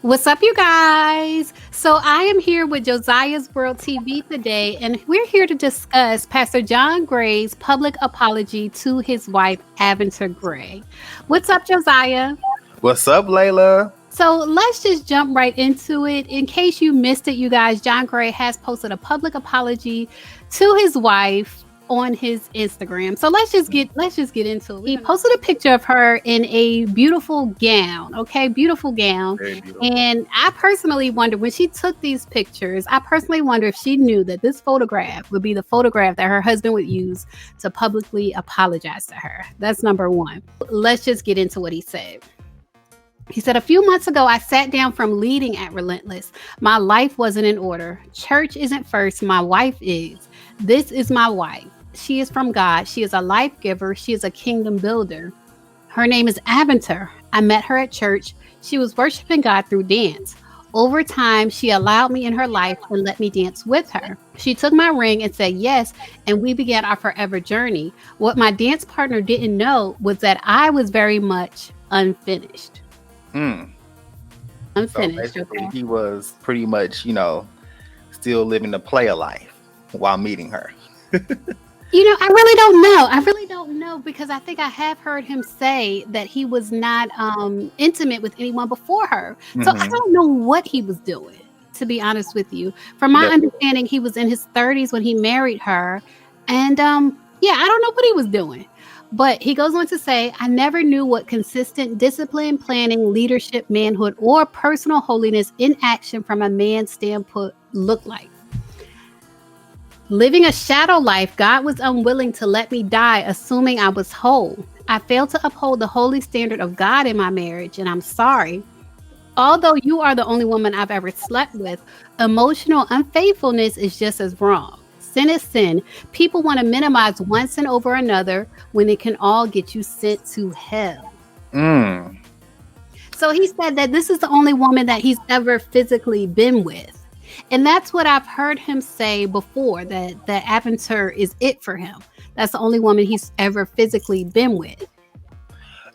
What's up, you guys? So I am here with Josiah's World TV today, and we're here to discuss Pastor John Gray's public apology to his wife, Aventer Gray. What's up, Josiah? What's up, Lailah? So let's just jump right into it. In case you missed it, you guys, John Gray has posted a public apology to his wife on his Instagram. So let's just get into it. He posted a picture of her in a beautiful gown. Okay, beautiful gown. Very beautiful. And I personally wonder, when she took these pictures, I personally wonder if she knew that this photograph would be the photograph that her husband would use to publicly apologize to her. That's number one. Let's just get into what he said. He said, a few months ago, I sat down from leading at Relentless. My life wasn't in order. Church isn't first. My wife is. This is my wife. She is from God. She is a life giver. She is a kingdom builder. Her name is Aventer. I met her at church. She was worshiping God through dance. Over time, she allowed me in her life and let me dance with her. She took my ring and said yes, and we began our forever journey. What my dance partner didn't know was that I was very much unfinished. Unfinished. So Okay. he was pretty much, still living the player life while meeting her. I really don't know. I really don't know, because I think I have heard him say that he was not intimate with anyone before her. So I don't know what he was doing, to be honest with you. From my understanding, he was in his 30s when he married her. And I don't know what he was doing. But he goes on to say, I never knew what consistent discipline, planning, leadership, manhood, or personal holiness in action from a man's standpoint looked like. Living a shadow life, God was unwilling to let me die, assuming I was whole. I failed to uphold the holy standard of God in my marriage, and I'm sorry. Although you are the only woman I've ever slept with, emotional unfaithfulness is just as wrong. Sin is sin. People want to minimize one sin over another when it can all get you sent to hell. So he said that this is the only woman that he's ever physically been with. And that's what I've heard him say before, that Aventer is it for him. That's the only woman he's ever physically been with.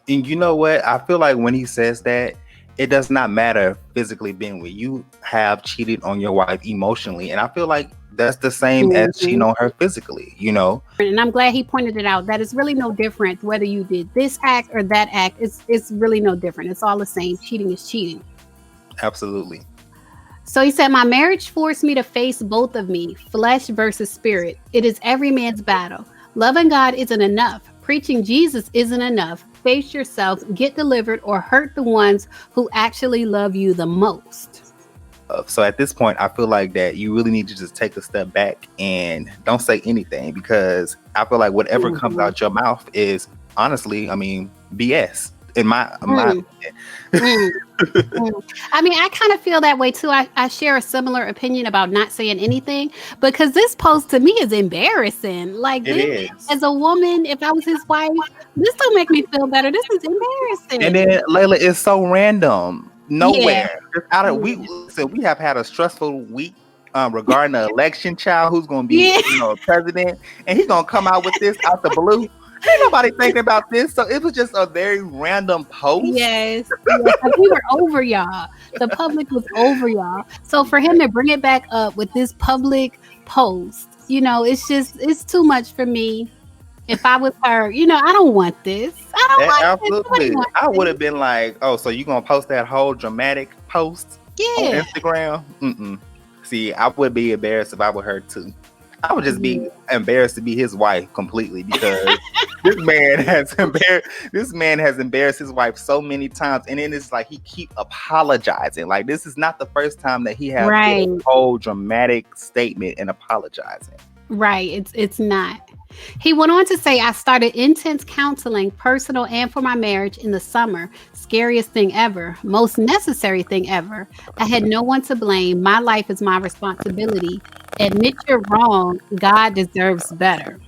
And you know what? I feel like when he says that, it does not matter physically being with you. Have cheated on your wife emotionally. And I feel like that's the same as cheating on her physically, And I'm glad he pointed it out. That is really no different whether you did this act or that act. It's really no different. It's all the same. Cheating is cheating. Absolutely. So he said, my marriage forced me to face both of me, flesh versus spirit. It is every man's battle. Loving God isn't enough. Preaching Jesus isn't enough. Face yourself, get delivered, or hurt the ones who actually love you the most. So at this point, I feel like that you really need to just take a step back and don't say anything, because I feel like whatever comes out your mouth is honestly, BS. In my opinion. I kind of feel that way too. I share a similar opinion about not saying anything, because this post to me is embarrassing. Like, It is. As a woman, if I was his wife, this don't make me feel better. This is embarrassing. And then Lailah, is so random. Nowhere. We have had a stressful week regarding the election, child, who's going to be president, and he's going to come out with this out the blue. Ain't nobody thinking about this. So it was just a very random post. Yes. We were over y'all. The public was over y'all. So for him to bring it back up with this public post, it's too much for me. If I was her, I don't want this. I don't like Absolutely. this. I would have been like, oh, so you gonna post that whole dramatic post on Yeah. Instagram? See, I would be embarrassed if I were her too. I would just be embarrassed to be his wife completely, because this man has embarrassed his wife so many times, and then it's like he keep apologizing. Like, this is not the first time that he has a whole dramatic statement and apologizing. Right. It's not. He went on to say, I started intense counseling, personal and for my marriage, in the summer. Scariest thing ever. Most necessary thing ever. I had no one to blame. My life is my responsibility. Admit you're wrong. God deserves better.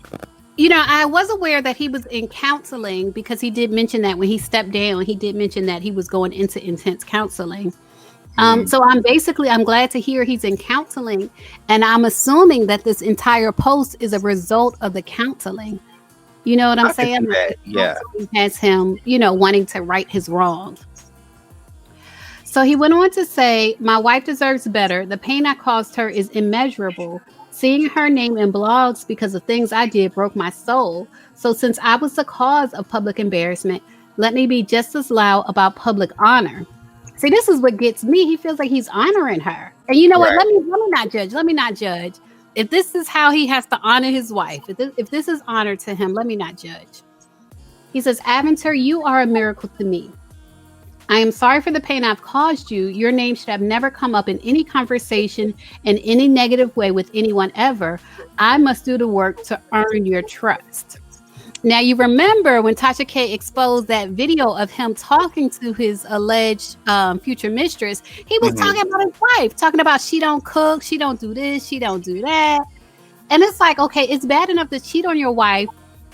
I was aware that he was in counseling, because he did mention that when he stepped down, he did mention that he was going into intense counseling. So I'm glad to hear he's in counseling, and I'm assuming that this entire post is a result of the counseling. You know what I'm saying? Yeah. Has him, wanting to right his wrongs. So he went on to say, my wife deserves better. The pain I caused her is immeasurable. Seeing her name in blogs because of things I did broke my soul. So since I was the cause of public embarrassment, let me be just as loud about public honor. See, this is what gets me. He feels like he's honoring her. And you know what? Let me not judge. Let me not judge. If this is how he has to honor his wife, if this is honor to him, let me not judge. He says, Aventer, you are a miracle to me. I am sorry for the pain I've caused you. Your name should have never come up in any conversation in any negative way with anyone ever. I must do the work to earn your trust. Now, you remember when Tasha K exposed that video of him talking to his alleged future mistress, he was talking about his wife, talking about she don't cook, she don't do this, she don't do that. And it's like, okay, it's bad enough to cheat on your wife,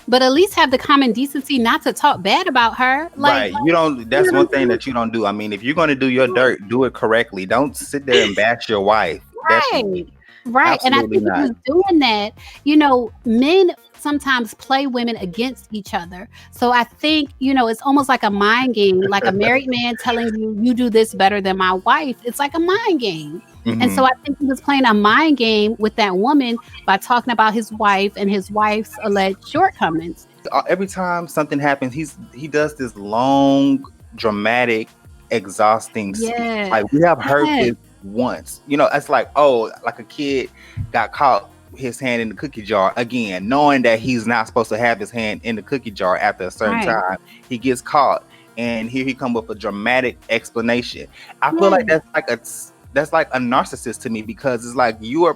but at least have the common decency not to talk bad about her. Like, right. You don't, that's one thing that you don't do. I mean, if you're going to do your dirt, do it correctly. Don't sit there and bash your wife. Right. Right. And I think if he's doing that, you know, men sometimes play women against each other. So I think, you know, it's almost like a mind game, like a married man telling you, you do this better than my wife. It's like a mind game. And so I think he was playing a mind game with that woman by talking about his wife and his wife's alleged shortcomings. Every time something happens, he does this long, dramatic, exhausting speech. Like, we have heard this once. You know, it's like, oh, like a kid got caught his hand in the cookie jar again, knowing that he's not supposed to have his hand in the cookie jar after a certain time. He gets caught, and here he come with a dramatic explanation. I feel like that's like a narcissist to me, because it's like you're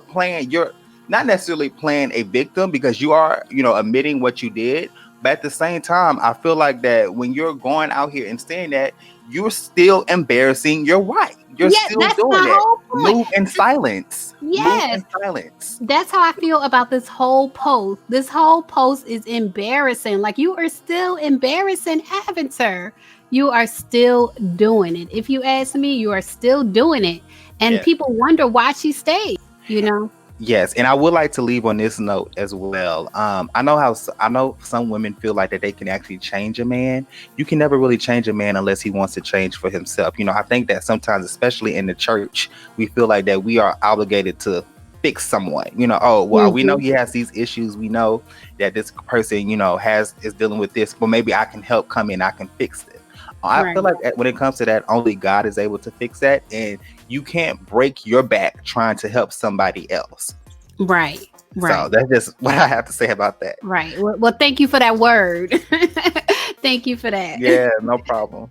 not necessarily playing a victim, because you are, you know, admitting what you did. But at the same time, I feel like that when you're going out here and saying that, you're still embarrassing your wife. You're still doing it. Move in silence. Yes. Move in silence. That's how I feel about this whole post. This whole post is embarrassing. Like, you are still embarrassing Aventer. You are still doing it. If you ask me, you are still doing it. And people wonder why she stayed, you know? Yes, and I would like to leave on this note as well. I know some women feel like that they can actually change a man. You can never really change a man unless he wants to change for himself. You know, I think that sometimes, especially in the church, we feel like that we are obligated to fix someone. You know, oh, well, we know he has these issues. We know that this person, you know, is dealing with this, but maybe I can help come in. I can fix it. I feel like when it comes to that, only God is able to fix that, and you can't break your back trying to help somebody else. Right. So that's just what I have to say about that. Right. Well, thank you for that word. Thank you for that. Yeah, no problem.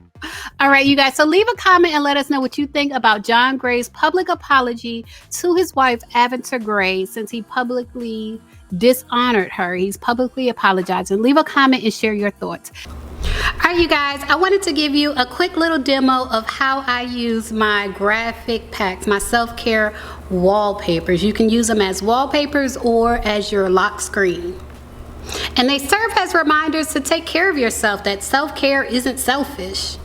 All right, you guys. So leave a comment and let us know what you think about John Gray's public apology to his wife, Aventer Gray, since he publicly dishonored her. He's publicly apologizing. Leave a comment and share your thoughts. All right, you guys, I wanted to give you a quick little demo of how I use my graphic packs, my self-care wallpapers. You can use them as wallpapers or as your lock screen. And they serve as reminders to take care of yourself, that self-care isn't selfish.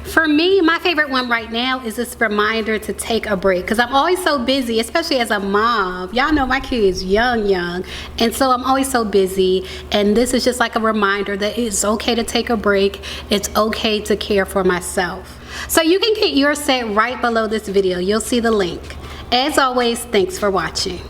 For me, my favorite one right now is this reminder to take a break, because I'm always so busy, especially as a mom. Y'all know my kid's young, and so I'm always so busy, and this is just like a reminder that it's okay to take a break. It's okay to care for myself. So you can get your set right below this video. You'll see the link. As always, thanks for watching.